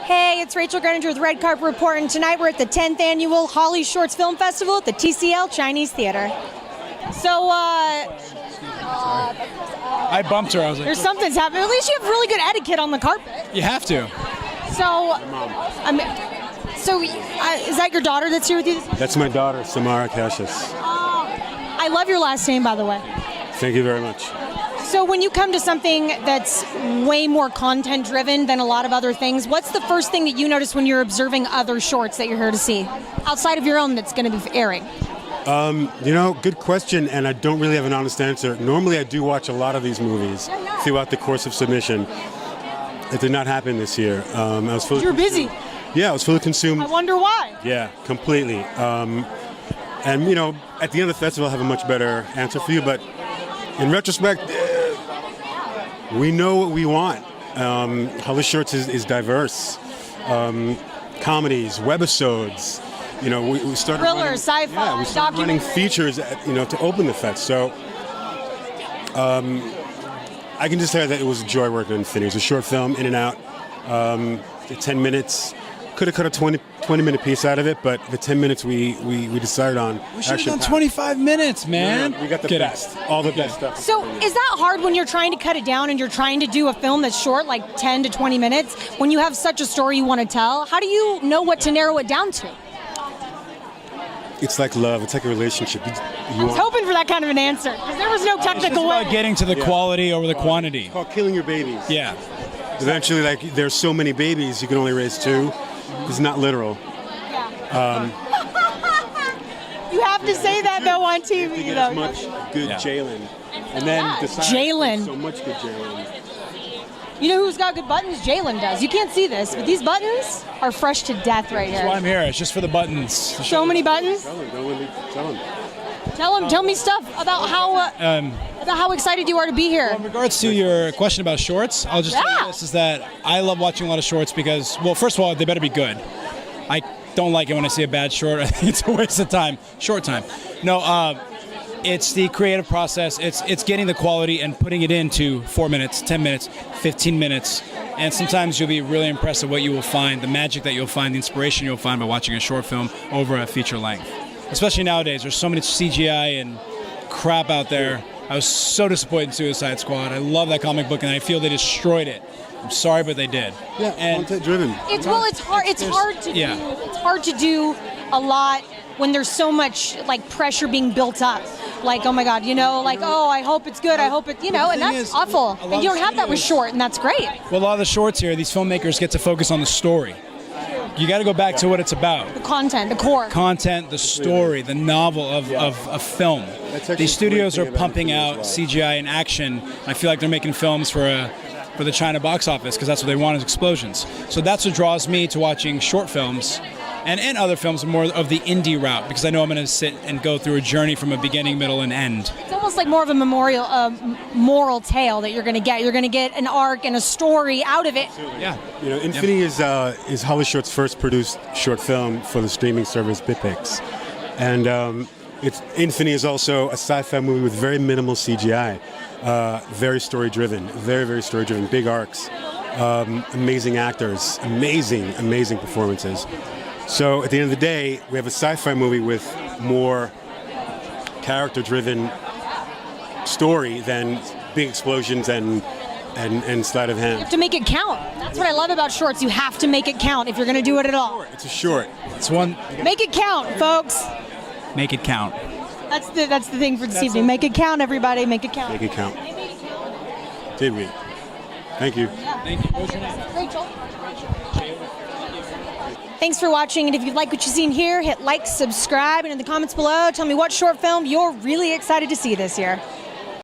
Hey, it's Rachel Greninger with Red Carpet Report, and tonight we're at the 10th Annual HollyShorts Film Festival at the TCL Chinese Theater. So, I bumped her. I was like, there's something's happening. At least you have really good etiquette on the carpet. you have to. So, is that your daughter that's here with you? That's my daughter, Philippe Casseus. I love your last name, by the way. Thank you very much. So when you come to something that's way more content-driven than a lot of other things, what's the first thing that you notice when you're observing other shorts that you're here to see, outside of your own that's going to be airing? Good question, and I don't really have an honest answer. Normally I do watch a lot of these movies throughout the course of submission. It did not happen this year. I was fully You're busy. Yeah, I was fully consumed. I wonder why. Yeah, completely. And, at the end of the festival I'll have a much better answer for you, but in retrospect, we know what we want. HollyShorts is diverse. Comedies, webisodes, we started thrillers, sci-fi, yeah, we started running features, to open the fest. So I can just say that it was a joy working on Infinity. It was a short film, in and out, 10 minutes. Could have cut a 20-minute piece out of it, but the 10 minutes we decided on. We should have done 25 minutes, man. Yeah, we got the best, all the best stuff. So is that hard when you're trying to cut it down and you're trying to do a film that's short, like 10 to 20 minutes, when you have such a story you want to tell? How do you know what to narrow it down to? It's like love. It's like a relationship. I was hoping for that kind of an answer, because there was no technical way. It's about getting to the quality over the quantity. It's called killing your babies. Yeah. Eventually, there's so many babies, you can only raise 2. It's not literal. You have to say that, though, on TV. To get as much good Jaylen. And then decide Jaylen. so much good Jaylen. You know who's got good buttons? Jaylen does. You can't see this, but these buttons are fresh to death right here. That's why I'm here. It's just for the buttons. So many buttons. Tell me stuff about how excited you are to be here. Well, in regards to your question about shorts, I'll just tell you this, is that I love watching a lot of shorts because, well, first of all, they better be good. I don't like it when I see a bad short. I think it's a waste of time. Short time. No, it's the creative process. It's getting the quality and putting it into 4 minutes, 10 minutes, 15 minutes. And sometimes you'll be really impressed at what you will find, the magic that you'll find, the inspiration you'll find by watching a short film over a feature length. Especially nowadays, there's so many CGI and crap out there. I was so disappointed in Suicide Squad. I love that comic book, and I feel they destroyed it. I'm sorry, but they did. Yeah, content-driven. It's hard. It's hard to do. It's hard to do a lot when there's so much pressure being built up. Like, oh my God, I hope it's good. I hope it, and that's awful. And you don't have that with short, and that's great. Well, a lot of the shorts here, these filmmakers get to focus on the story. You got to go back to what it's about. The content, the core. Content, the story, the novel of film. These studios are pumping out CGI and action. I feel like they're making films for the China box office because that's what they want is explosions. So that's what draws me to watching short films and other films more of the indie route because I know I'm going to sit and go through a journey from a beginning, middle, and end. It's almost like more of a moral tale that you're going to get. You're going to get an arc and a story out of it. Yeah. Infinity is HollyShorts' first produced short film for the streaming service BitPix. And Infinity is also a sci-fi movie with very minimal CGI. Very story-driven, very, very story-driven, big arcs, amazing actors, amazing performances. So at the end of the day, we have a sci-fi movie with more character-driven story than big explosions and sleight of hand. You have to make it count. That's what I love about shorts. You have to make it count if you're going to do it at all. It's a short. It's one. Make it count, folks. Make it count. That's the thing for this evening. Make it count, everybody. Make it count. Make it count. Did we? Thank you. Yeah. Thank you. What was your name? Rachel. Thanks for watching, and if you like what you've seen here, hit like, subscribe, and in the comments below, tell me what short film you're really excited to see this year.